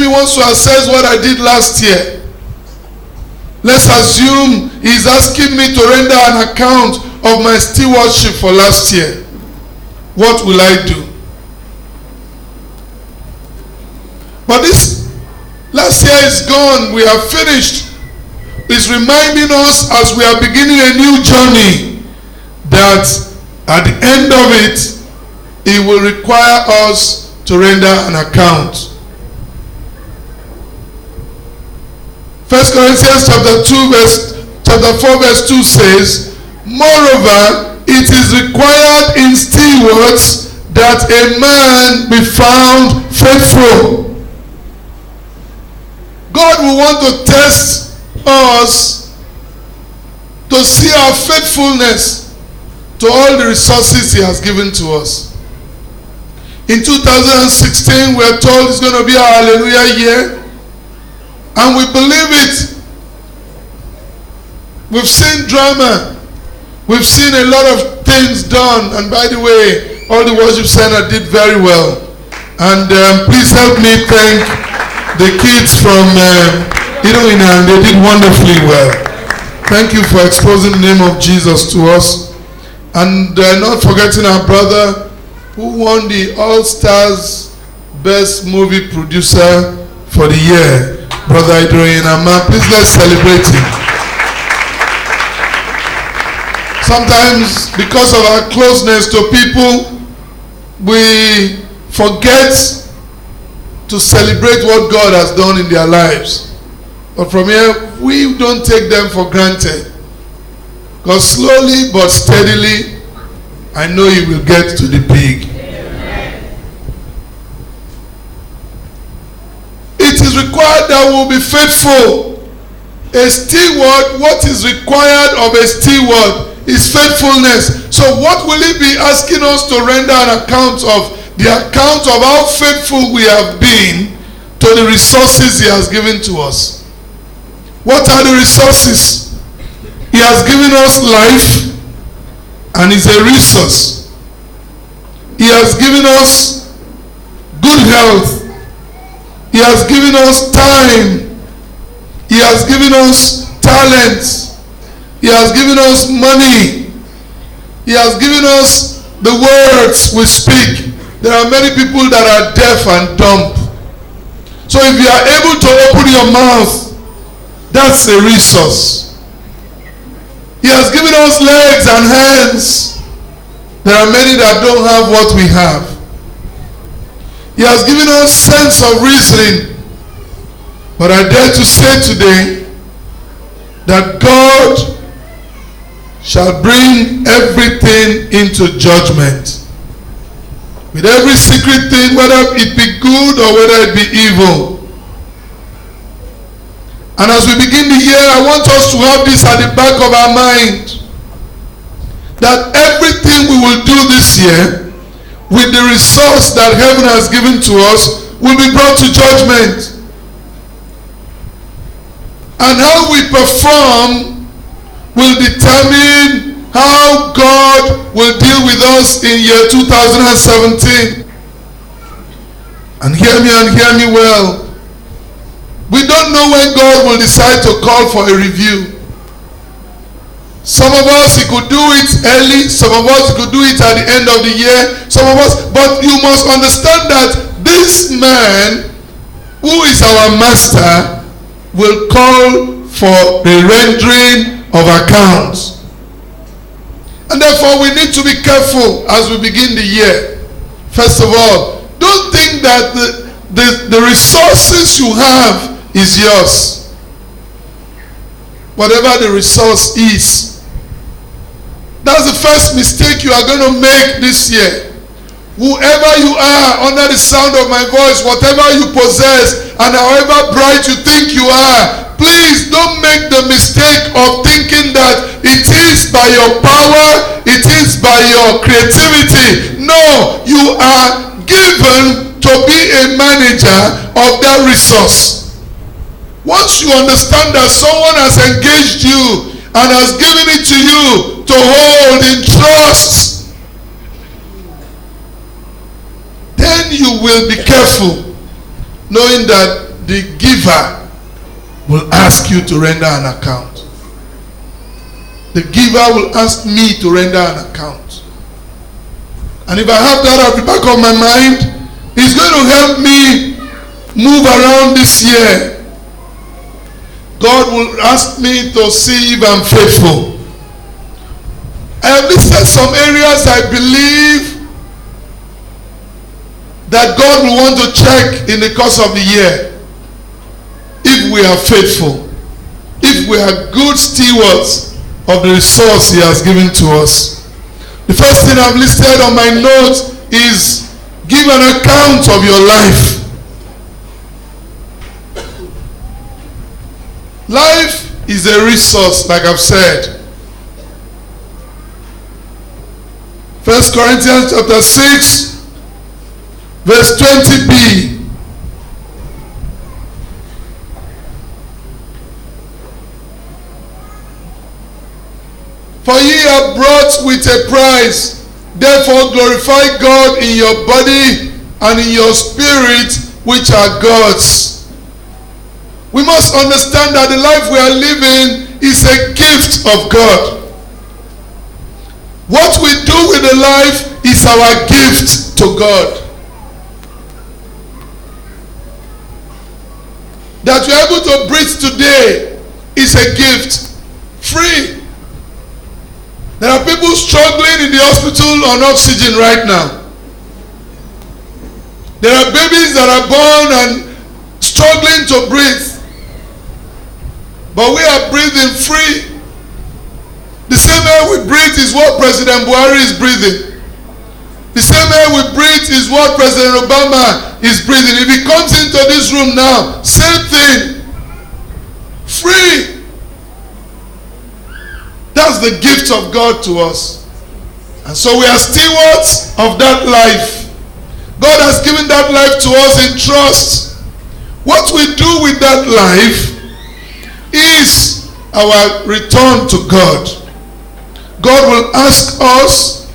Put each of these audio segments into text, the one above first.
wants to assess what I did last year. Let's assume he's asking me to render an account of my stewardship for last year. What will I do? But this last year is gone. We have finished. It's reminding us as we are beginning a new journey that at the end of it, it will require us to render an account. 1 Corinthians chapter 4 verse 2 says, moreover, it is required in stewards that a man be found faithful. God will want to test us to see our faithfulness to all the resources he has given to us. In 2016, we are told it's going to be our Hallelujah year. And we believe it. We've seen drama. We've seen a lot of things done. And by the way, all the worship center did very well. And please help me thank the kids from and they did wonderfully well. Thank you for exposing the name of Jesus to us. And not forgetting our brother who won the All-Stars Best Movie Producer for the year. Brother Deuteronomy, please let's celebrate him. Sometimes, because of our closeness to people, we forget to celebrate what God has done in their lives. But from here, we don't take them for granted. Because slowly but steadily, I know you will get to the peak. It is required that we will be faithful. A steward, what is required of a steward is faithfulness. So what will he be asking us to render an account of? The account of how faithful we have been to the resources he has given to us. What are the resources? He has given us life and is a resource. He has given us good health. He has given us time. He has given us talents. He has given us money. He has given us the words we speak. There are many people that are deaf and dumb. So if you are able to open your mouth, that's a resource. He has given us legs and hands. There are many that don't have what we have. He has given us sense of reasoning. But I dare to say today that God shall bring everything into judgment. With every secret thing, whether it be good or whether it be evil. And as we begin the year, I want us to have this at the back of our mind. That everything we will do this year, with the resource that heaven has given to us, will be brought to judgment. And how we perform will determine how God will deal with us in year 2017. And hear me well. We don't know when God will decide to call for a review. Some of us, he could do it early. Some of us, he could do it at the end of the year. Some of us, but you must understand that this man, who is our master, will call for the rendering of accounts. And therefore, we need to be careful as we begin the year. First of all, don't think that the resources you have is yours. Whatever the resource is. That's the first mistake you are going to make this year. Whoever you are under the sound of my voice, whatever you possess, and however bright you think you are, please don't make the mistake of thinking that it is by your power, it is by your creativity. No, you are given to be a manager of that resource. Once you understand that someone has engaged you and has given it to you to hold in trust, then you will be careful, knowing that the giver will ask you to render an account. The giver will ask me to render an account. And if I have that at the back of my mind, it's going to help me move around this year. God will ask me to see if I'm faithful. I have listed some areas I believe that God will want to check in the course of the year. If we are faithful, if we are good stewards of the resource He has given to us. The first thing I've listed on my notes is give an account of your life. Life is a resource, like I've said. 1 Corinthians chapter 6, verse 20b. For ye are brought with a price, therefore glorify God in your body and in your spirit, which are God's. We must understand that the life we are living is a gift of God. What we do with the life is our gift to God. That you're able to breathe today is a gift. Free. There are people struggling in the hospital on oxygen right now. There are babies that are born and struggling to breathe. But we are breathing free. The same air we breathe is what President Buhari is breathing. The same air we breathe is what President Obama is breathing. If he comes into this room now, same thing. Free. That's the gift of God to us. And so we are stewards of that life. God has given that life to us in trust. What we do with that life is our return to God. God will ask us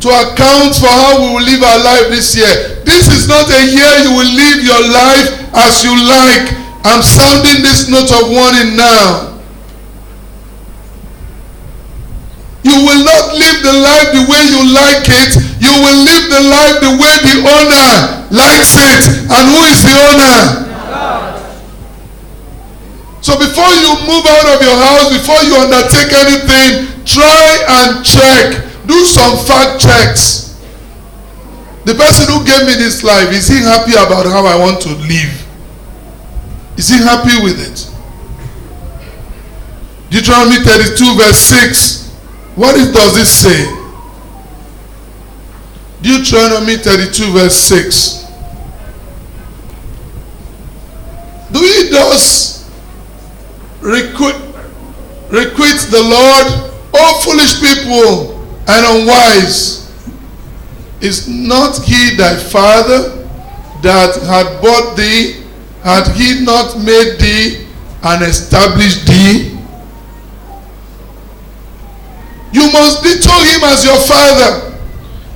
to account for how we will live our life this year. This is not a year you will live your life as you like. I'm sounding this note of warning now. You will not live the life the way you like it. You will live the life the way the owner likes it. And who is the owner? God. So before you move out of your house, before you undertake anything, try and check. Do some fact checks. The person who gave me this life, is he happy about how I want to live? Is he happy with it? Deuteronomy 32 verse 6. What does it say? Deuteronomy 32 verse 6. Do ye thus requite the Lord, O foolish people and unwise? Is not he thy father that had bought thee? Had he not made thee and established thee? You must detour him as your father.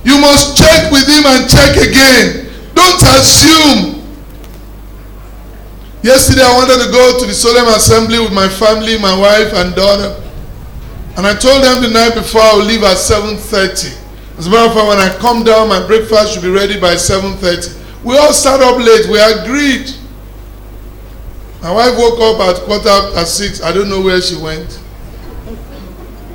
You must check with him and check again. Don't assume. Yesterday I wanted to go to the solemn assembly with my family, my wife and daughter. And I told them the night before I will leave at 7:30. As a matter of fact, when I come down, my breakfast should be ready by 7:30. We all sat up late. We agreed. My wife woke up at 6:15. I don't know where she went.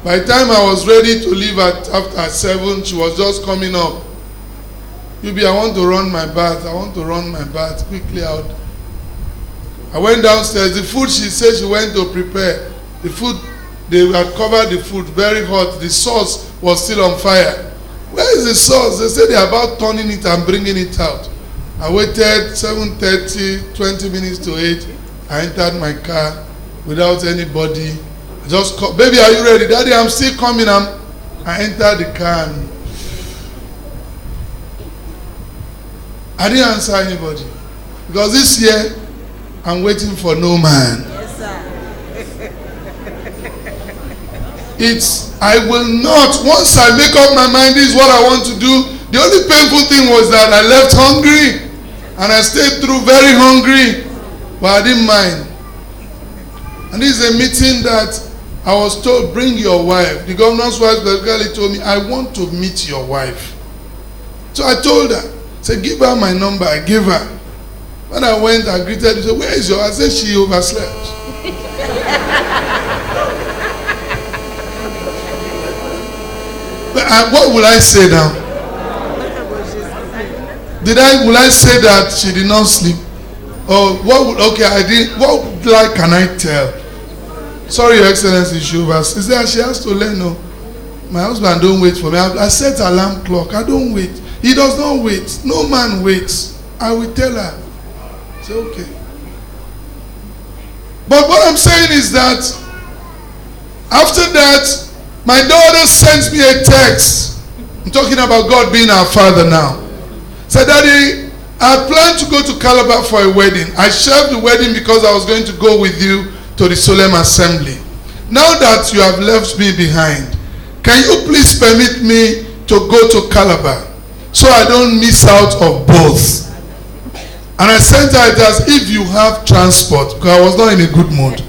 By the time I was ready to leave after 7, she was just coming up. I want to run my bath. I want to run my bath quickly out. I went downstairs. The food she said she went to prepare. The food, they had covered the food very hot. The sauce was still on fire. Where is the sauce? They said they're about turning it and bringing it out. I waited 7:30, 20 minutes to 8. I entered my car without anybody. I just called, baby, are you ready? Daddy, I'm still coming. I entered the car and I didn't answer anybody. Because this year, I'm waiting for no man. Yes, sir. I will not, once I make up my mind, this is what I want to do. The only painful thing was that I left hungry. And I stayed through very hungry. But I didn't mind. And this is a meeting that I was told, bring your wife. The governor's wife specifically told me, I want to meet your wife. So I told her, said, give her my number. I gave her. When I went, I greeted her. She said, where is your? I said, she overslept. But what will I say now? Will I say that she did not sleep? Or what would, okay, I did, what lie can I tell? Sorry, Your Excellency, she overslept. She has to learn, no. My husband don't wait for me. I set alarm clock. I don't wait. He does not wait. No man waits. I will tell her. Say, okay. But what I'm saying is that after that, my daughter sends me a text. I'm talking about God being our Father now. Said, Daddy, I planned to go to Calabar for a wedding. I shelved the wedding because I was going to go with you to the solemn assembly. Now that you have left me behind, can you please permit me to go to Calabar so I don't miss out of both? And I sent her it as if you have transport, because I was not in a good mood.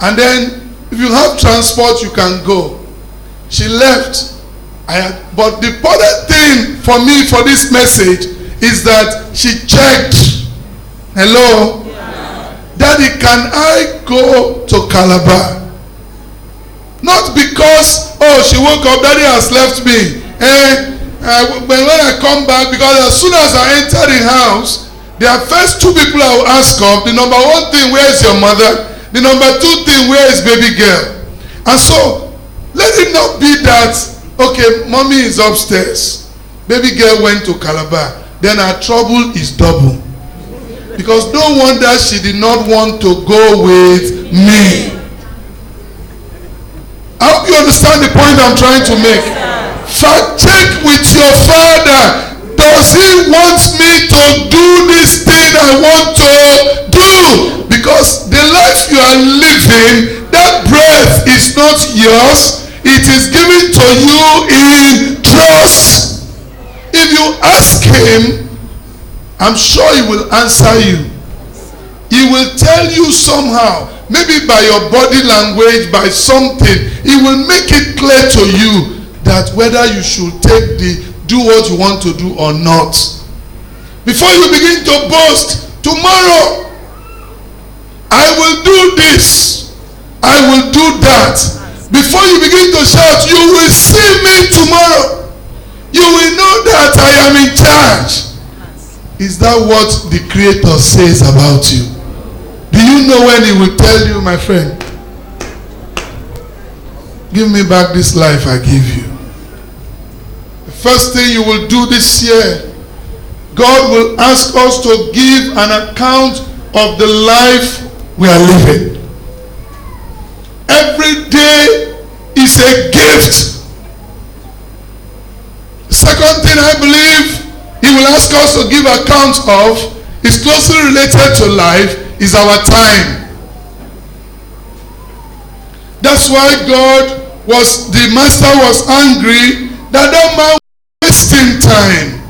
And then, if you have transport, you can go. She left. But the important thing for me for this message is that she checked. Hello? Yeah. Daddy, can I go to Calabar? Not because, oh, she woke up, Daddy has left me. When I come back, because as soon as I enter the house, there are first two people I will ask of. The number one thing, where is your mother? The number two thing, where is baby girl? And so, let it not be that, okay, mommy is upstairs. Baby girl went to Calabar. Then her trouble is double. Because no wonder she did not want to go with me. I hope you understand the point I'm trying to make. Fact check with your father. Does he want me to do this thing I want to do? Because the life you are living, that breath is not yours. It is given to you in trust. If you ask him, I'm sure he will answer you. He will tell you somehow, maybe by your body language, by something, he will make it clear to you that whether you should do what you want to do or not. Before you begin to boast, tomorrow I will do this, I will do that. Before you begin to shout, you will see me tomorrow. You will know that I am in charge. Is that what the Creator says about you? Do you know when he will tell you, my friend, give me back this life I give you? The first thing you will do this year, God will ask us to give an account of the life we are living. Every day is a gift. Second thing I believe he will ask us to give account of is closely related to life, is our time. That's why the master was angry that man was wasting time.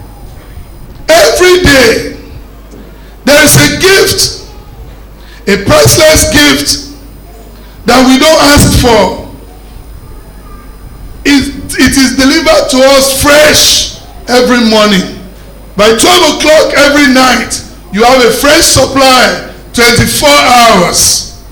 Every day there is a gift, a priceless gift that we don't ask for. It is delivered to us fresh every morning. By 12 o'clock every night, you have a fresh supply, 24 hours.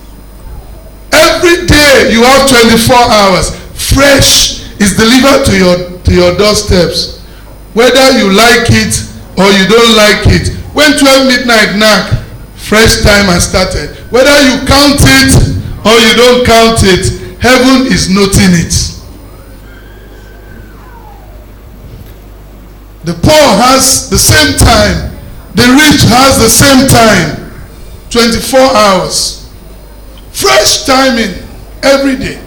Every day you have 24 hours. Fresh is delivered to your doorsteps. Whether you like it or you don't like it. When 12 midnight knock, fresh time has started. Whether you count it or you don't count it, heaven is noting it. The poor has the same time. The rich has the same time. 24 hours. Fresh timing every day.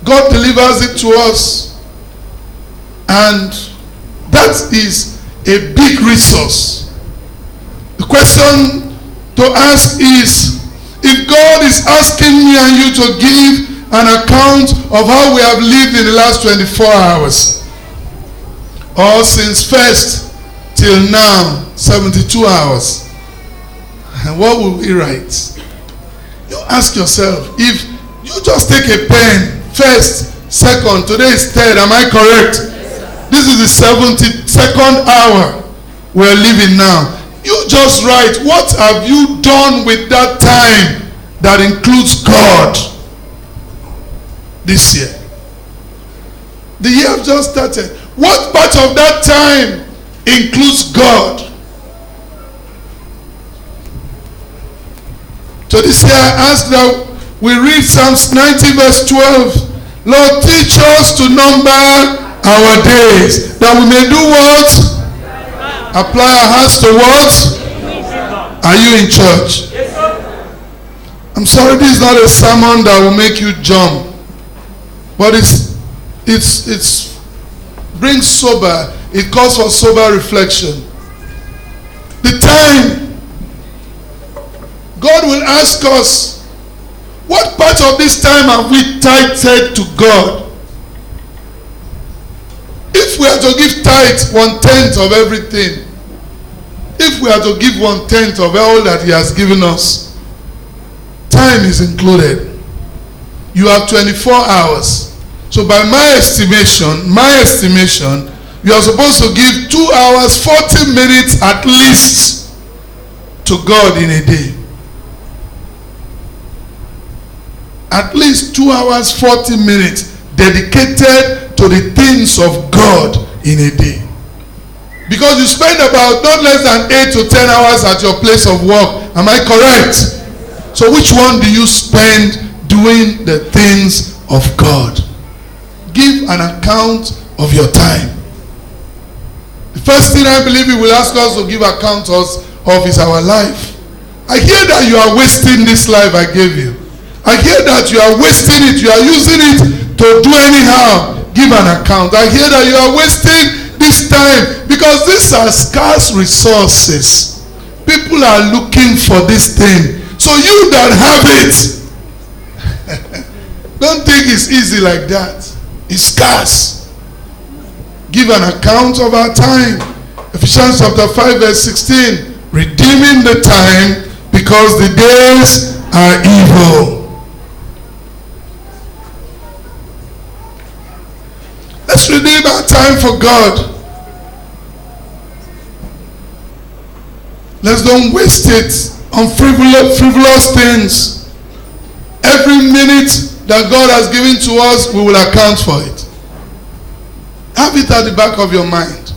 God delivers it to us. And that is a big resource. The question to ask is, if God is asking me and you to give an account of how we have lived in the last 24 hours, or since first till now, 72 hours. And what will we write? You ask yourself, if you just take a pen, first, second, today is third, am I correct? Yes, this is the 72nd hour we're living now. You just write, what have you done with that time that includes God this year? The year have just started. What part of that time includes God? So this year I ask that we read Psalms 90 verse 12. Lord, teach us to number our days, that we may do what? Apply our hearts to what? Are you in church? I'm sorry, this is not a sermon that will make you jump, but it's brings sober. It calls for sober reflection. The time God will ask us, what part of this time have we tithed to God? If we are to give tithe 1/10 of everything, if we are to give 1/10 of all that He has given us, time is included. You have 24 hours. So by my estimation, you are supposed to give 2 hours, 40 minutes at least to God in a day. At least 2 hours, 40 minutes dedicated to the things of God in a day. Because you spend about not less than 8 to 10 hours at your place of work. Am I correct? So which one do you spend doing the things of God? Give an account of your time. The first thing I believe He will ask us to give account of is our life. I hear that you are wasting this life I gave you. I hear that you are wasting it. You are using it to do anyhow. Give an account. I hear that you are wasting this time because these are scarce resources. People are looking for this thing. So you that have it, don't think it's easy like that. It's scarce. Give an account of our time. Ephesians chapter 5 verse 16. Redeeming the time because the days are evil. Let's redeem our time for God. Let's don't waste it on frivolous things. Every minute that God has given to us, we will account for it. Have it at the back of your mind.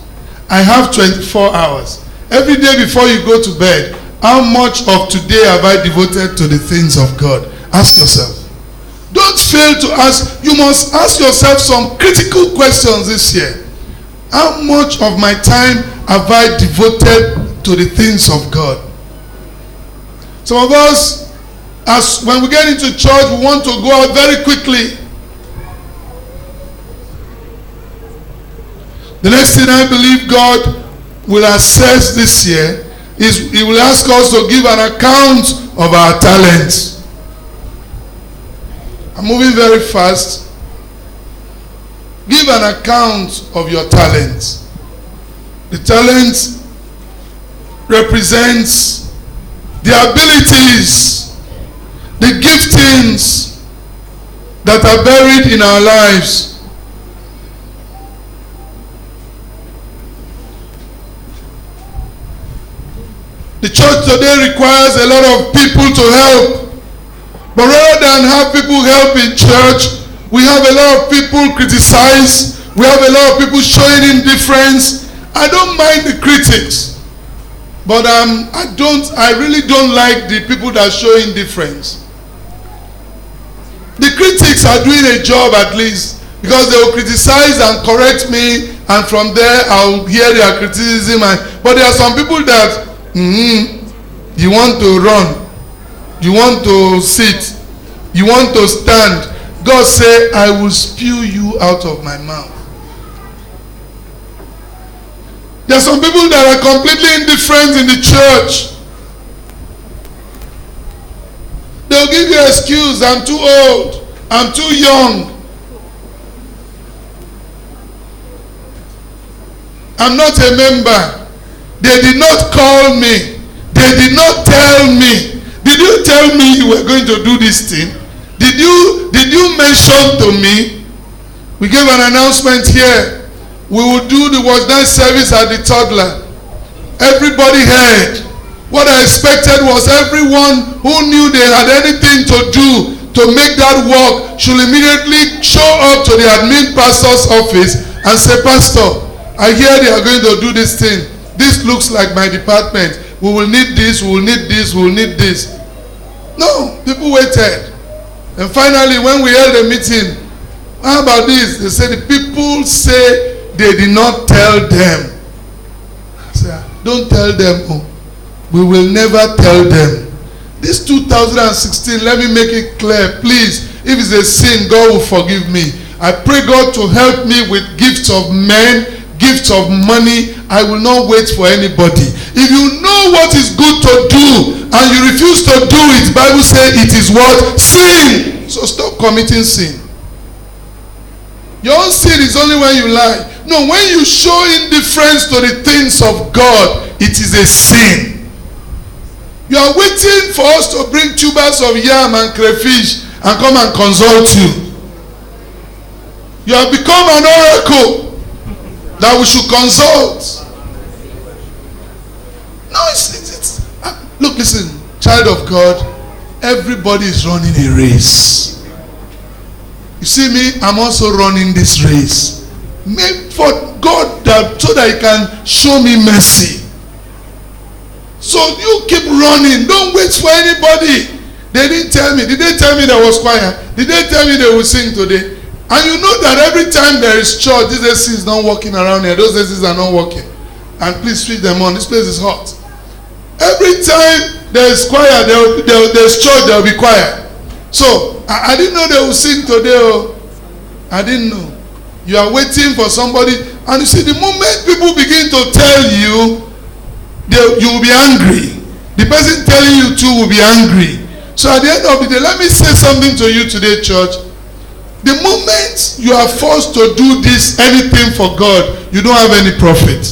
I have 24 hours. Every day before you go to bed, how much of today have I devoted to the things of God? Ask yourself. Don't fail to ask. You must ask yourself some critical questions this year. How much of my time have I devoted to the things of God? Some of us, when we get into church, we want to go out very quickly. The next thing I believe God will assess this year is He will ask us to give an account of our talents. I'm moving very fast. Give an account of your talents. The talent represents the abilities, the giftings that are buried in our lives. The church today requires a lot of people to help. But rather than have people help in church, we have a lot of people criticize. We have a lot of people showing indifference. I don't mind the critics. But I really don't like the people that show indifference. The critics are doing a job at least, because they will criticize and correct me, and from there I'll hear their criticism. But there are some people that you want to run, you want to sit, you want to stand. God say, I will spew you out of my mouth. There are some people that are completely indifferent in the church. They'll give you an excuse. I'm too old. I'm too young. I'm not a member. They did not call me. They did not tell me. Did you tell me you were going to do this thing? Did you mention to me? We gave an announcement here. We will do the watch night service at the toddler. Everybody heard. What I expected was everyone who knew they had anything to do to make that work should immediately show up to the admin pastor's office and say, Pastor, I hear they are going to do this thing. This looks like my department. We will need this, we will need this, we will need this. No, people waited. And finally, when we held a meeting, how about this? They said the people say they did not tell them. I said, don't tell them. Oh. We will never tell them. This 2016, let me make it clear, please. If it's a sin, God will forgive me. I pray God to help me with gifts of men, gifts of money. I will not wait for anybody. If you know what is good to do and you refuse to do it, the Bible says it is what? Sin. So stop committing sin. Your own sin is only when you lie. No, when you show indifference to the things of God, it is a sin. You are waiting for us to bring tubers of yam and crayfish and come and consult you. You have become an oracle that we should consult. No, it's look, listen, child of God, everybody is running a race. You see me, I'm also running this race. Made for God so that He can show me mercy. So you keep running. Don't wait for anybody. They didn't tell me. Did they tell me there was choir? Did they tell me they will sing today? And you know that every time there is church, these ACs is not working around here. Those ACs are not working. And please switch them on. This place is hot. Every time there is choir, there's church, there will be choir. So I didn't know they will sing today. Oh. I didn't know. You are waiting for somebody. And you see, the moment people begin to tell you, you will be angry. The person telling you too will be angry. So at the end of the day, let me say something to you today, church. The moment you are forced to do this, anything for God, you don't have any profit.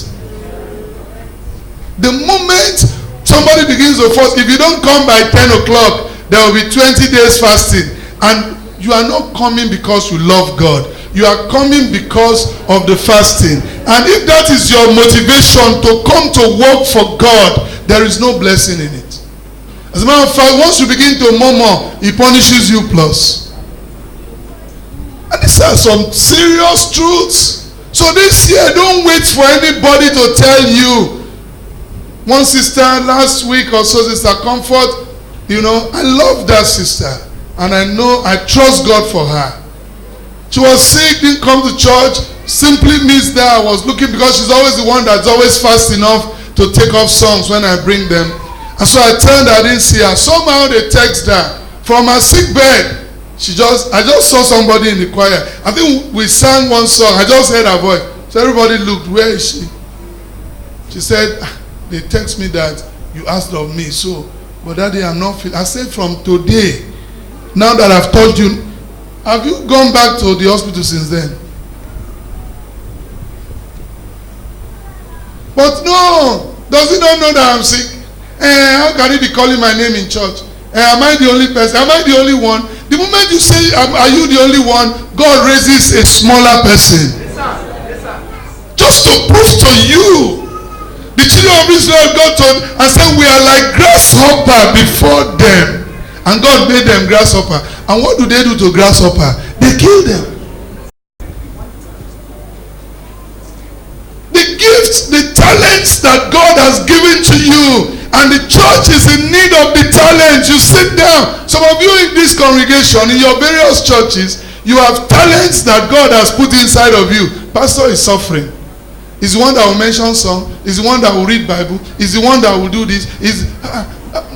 The moment somebody begins to force, if you don't come by 10 o'clock, there will be 20 days fasting. And you are not coming because you love God. You are coming because of the fasting. And if that is your motivation to come to work for God, there is no blessing in it. As a matter of fact, once you begin to murmur, He punishes you plus. And these are some serious truths. So this year, don't wait for anybody to tell you. One sister last week or so, Sister Comfort, I love that sister. And I trust God for her. She was sick, didn't come to church, simply missed that. I was looking because she's always the one that's always fast enough to take off songs when I bring them. And so I turned, I didn't see her. Somehow they text her from her sick bed. I just saw somebody in the choir. I think we sang one song. I just heard her voice. So everybody looked, where is she? She said, they text me that you asked of me. So, but that day I'm not feeling. I said from today, now that I've told you, have you gone back to the hospital since then? But no, does he not know that I'm sick? How can he be calling my name in church? Am I the only person? Am I the only one? The moment you say, are you the only one? God raises a smaller person. Yes, sir. Yes, sir. Just to prove to you. The children of Israel got on and said, we are like grasshopper before them. And God made them grasshopper. And what do they do to grasshopper? They kill them. The gifts, the talents that God has given to you, and the church is in need of the talents. You sit down. Some of you in this congregation, in your various churches, you have talents that God has put inside of you. Pastor is suffering. He's the one that will mention song. He's the one that will read Bible. He's the one that will do this.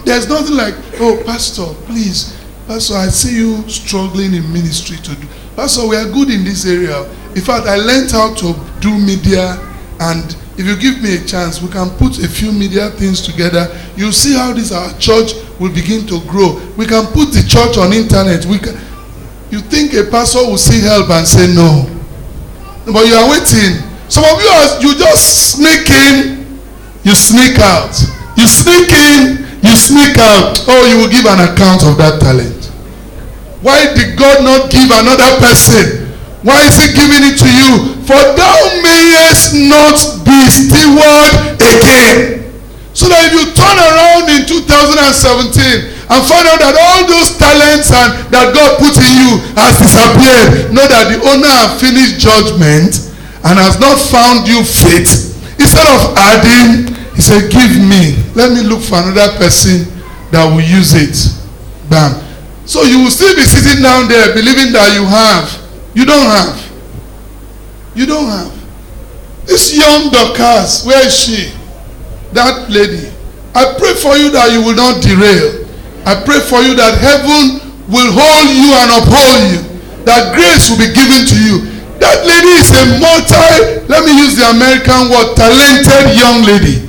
There's nothing like, oh, Pastor, please. Pastor, I see you struggling in ministry to do. Pastor, we are good in this area. In fact, I learned how to do media, and if you give me a chance, we can put a few media things together. You'll see how our church will begin to grow. We can put the church on internet. You think a pastor will see help and say no. But you are waiting. Some of you just sneak in. you sneak out. You sneak in, you sneak out. Oh, you will give an account of that talent. Why did God not give another person? Why is he giving it to you? For thou mayest not be steward again. So that if you turn around in 2017 and find out that all those talents and that God put in you has disappeared, know that the owner has finished judgment and has not found you fit. Instead of adding, he said, give me. Let me look for another person that will use it. Bam. So you will still be sitting down there believing that you have. You don't have. You don't have. This young Dorcas, where is she? That lady. I pray for you that you will not derail. I pray for you that heaven will hold you and uphold you. That grace will be given to you. That lady is a let me use the American word, talented young lady.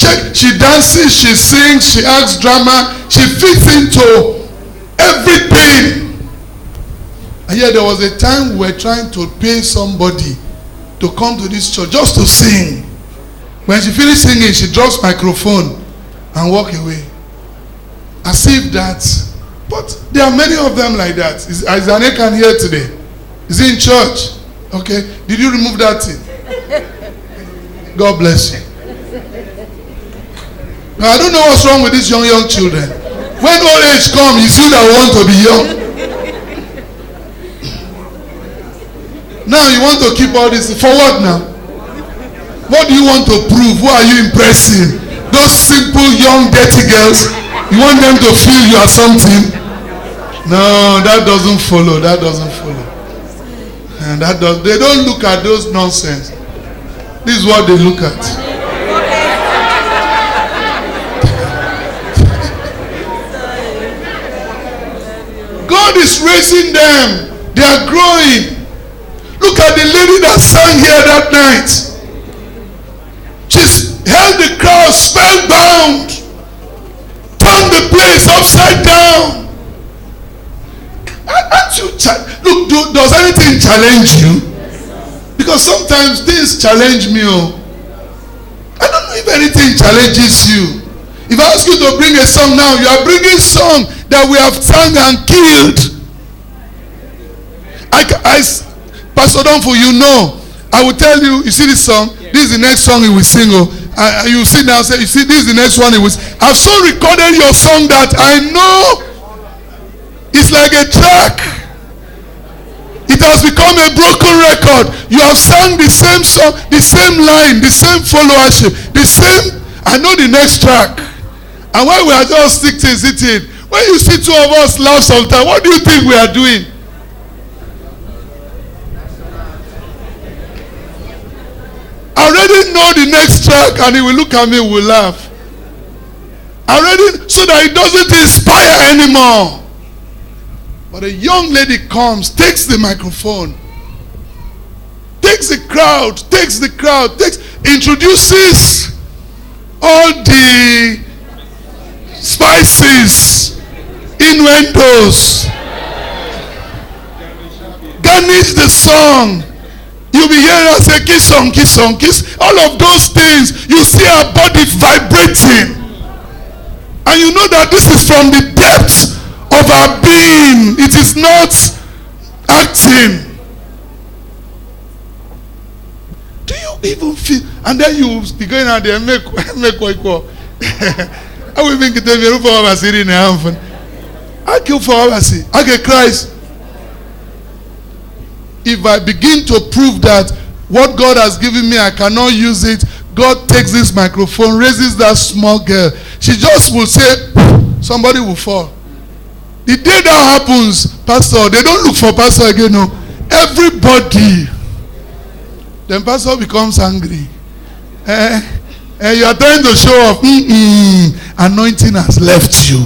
Check, she dances, she sings, she acts drama, she fits into everything. And yet there was a time we were trying to pay somebody to come to this church just to sing. When she finished singing, she drops microphone and walk away. As if that. But there are many of them like that. Is Anekan here today? Is he in church? Okay. Did you remove that thing? God bless you. Now, I don't know what's wrong with these young children. When old age comes, it's you that want to be young. Now you want to keep all this. For what now? What do you want to prove? Who are you impressing? Those simple, young, dirty girls? You want them to feel you are something? No, that doesn't follow. That doesn't follow. And they don't look at those nonsense. This is what they look at. God is raising them. They are growing. Look at the lady that sang here that night. She held the crowd spellbound. Turned the place upside down. Aren't you look, does anything challenge you? Because sometimes things challenge me. I don't know if anything challenges you. If I ask you to bring a song now, you are bringing song that we have sung and killed. Pastor Donfo, you know, I will tell you, you see this song, this is the next song he will sing. You see now, say, you see, this is the next one he will sing. I've so recorded your song that I know it's like a track. It has become a broken record. You have sung the same song, the same line, the same followership, the same. I know the next track. And when we are just sitting, when you see two of us laugh sometimes, what do you think we are doing? I already know the next track, and he will look at me, will laugh. Already, so that it doesn't inspire anymore. But a young lady comes, takes the microphone, takes the crowd, introduces all the spices, innuendos, garnish the song. You'll be hearing her say, kiss on, kiss on, kiss. All of those things, you see her body vibrating. And you know that this is from the depths of her being. It is not acting. Do you even feel? And then you be going out there, make I will make it a for our city in the I kill for our city. I get Christ. If I begin to prove that what God has given me, I cannot use it, God takes this microphone, raises that small girl. She just will say, somebody will fall. The day that happens, pastor, they don't look for pastor again. No, everybody. Then pastor becomes angry. You are trying to show off. Anointing has left you.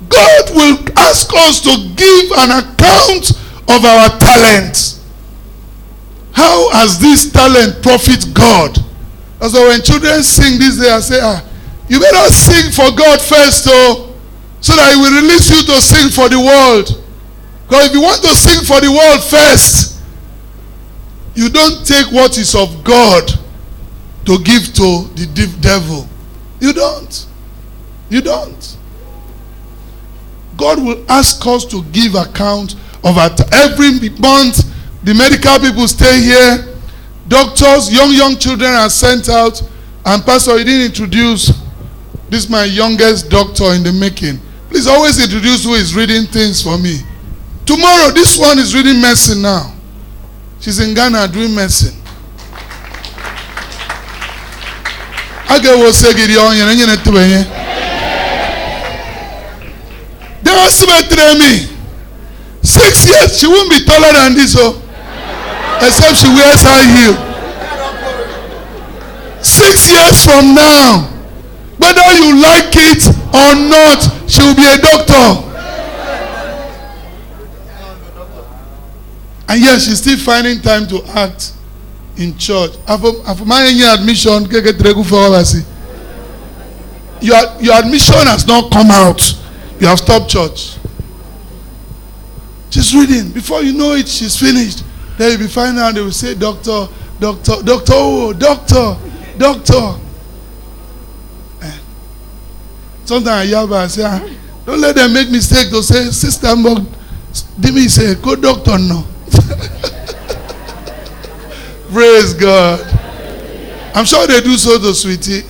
God will ask us to give an account of our talent. How has this talent profit God? That's why when children sing this day, I say, you better sing for God first, so that he will release you to sing for the world. Because if you want to sing for the world first, You don't take what is of God to give to the devil. You don't. You don't. God will ask us to give account of every month. The medical people stay here. Doctors, young children are sent out. And Pastor, you didn't introduce. This is my youngest doctor in the making. Please always introduce who is reading things for me. Tomorrow, this one is reading medicine now. She's in Ghana doing medicine. They also betray me. 6 years, she won't be taller than this, except she wears high heel. 6 years from now, whether you like it or not, she will be a doctor. And yet she's still finding time to act in church. After my admission, your admission has not come out. You have stopped church. She's reading. Before you know it, she's finished. Then you'll be finding out they will say, doctor. Sometimes I yell back and say, don't let them make mistake to say, Sister Mbok, Dimi say, go doctor no. Praise God. I'm sure they do so to sweetie.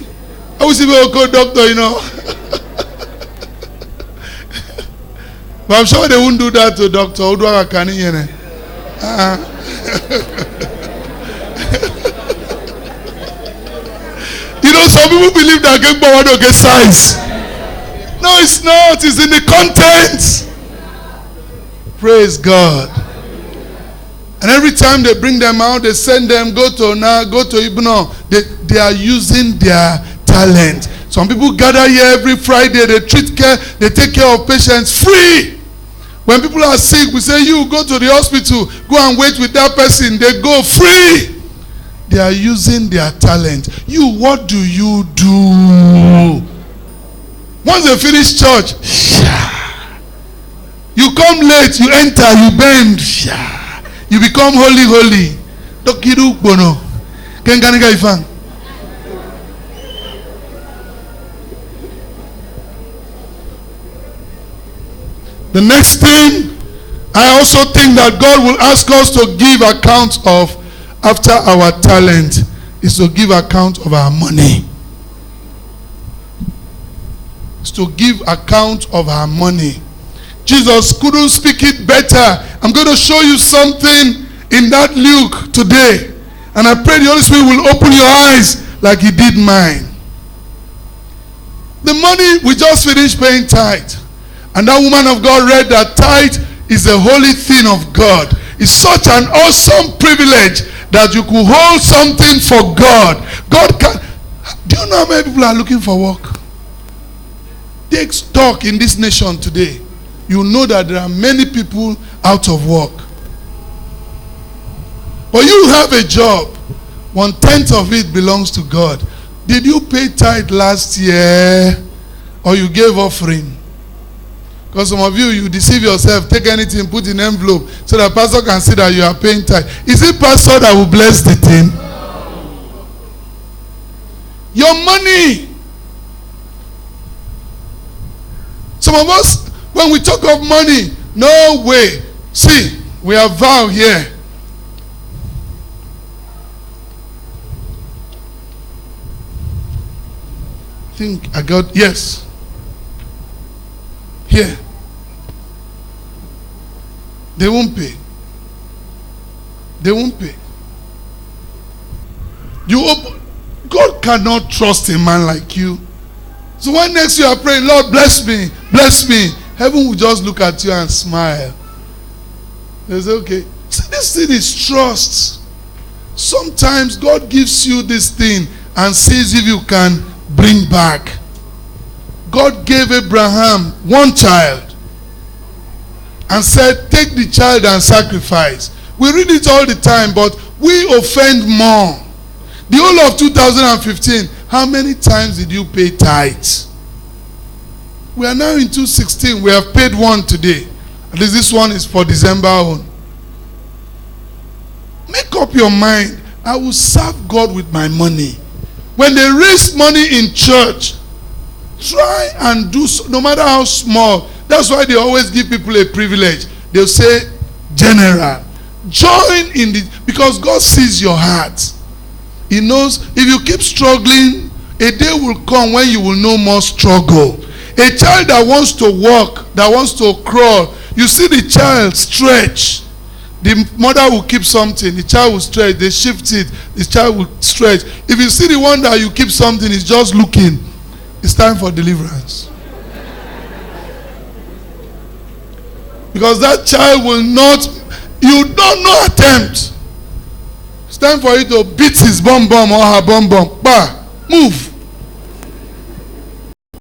I will say, go doctor, you know. But I'm sure they won't do that to Dr. Odwara Kani. You know, some people believe that getting power don't get size. No, it's not. It's in the content. Praise God. And every time they bring them out, they send them, go to Ibno. They are using their talent. Some people gather here every Friday. They take care of patients free. When people are sick, we say, you go to the hospital, go and wait with that person. They go free. They are using their talent. You, what do you do? Once they finish church, you come late, you enter, you bend, you become holy. Dokiru bono. Kenganiga ifan. The next thing I also think that God will ask us to give account of after our talent is to give account of our money. It's to give account of our money. Jesus couldn't speak it better. I'm going to show you something in that Luke today. And I pray the Holy Spirit will open your eyes like he did mine. The money we just finished paying tithe. And that woman of God read that tithe is a holy thing of God. It's such an awesome privilege that you could hold something for God. God can. Do you know how many people are looking for work? Take stock in this nation today. You know that there are many people out of work. But you have a job. 1/10 of it belongs to God. Did you pay tithe last year? Or you gave offering? Because some of you deceive yourself, take anything, put in envelope, so that pastor can see that you are paying tithe. Is it pastor that will bless the thing? Your money. Some of us, when we talk of money, no way. See, we have vow here. I think I got, yes. Here. They won't pay. They won't pay. God cannot trust a man like you. So when next you are praying, Lord bless me, heaven will just look at you and smile. They say, okay. See, this thing is trust. Sometimes God gives you this thing and sees if you can bring back. God gave Abraham one child and said, take the child and sacrifice. We read it all the time, but we offend more. The whole of 2015, how many times did you pay tithes? We are now in 2016. We have paid one today. At least this one is for December on. Make up your mind. I will serve God with my money. When they raise money in church, try and do so, no matter how small. That's why they always give people a privilege. They'll say, general. Join in the, because God sees your heart. He knows if you keep struggling, a day will come when you will no more struggle. A child that wants to walk, that wants to crawl, you see the child stretch. The mother will keep something, the child will stretch, they shift it, the child will stretch. If you see the one that you keep something, is just looking, it's time for deliverance. Because that child will not, you don't know attempt. It's time for you to beat his bum or her bum. Bah, move.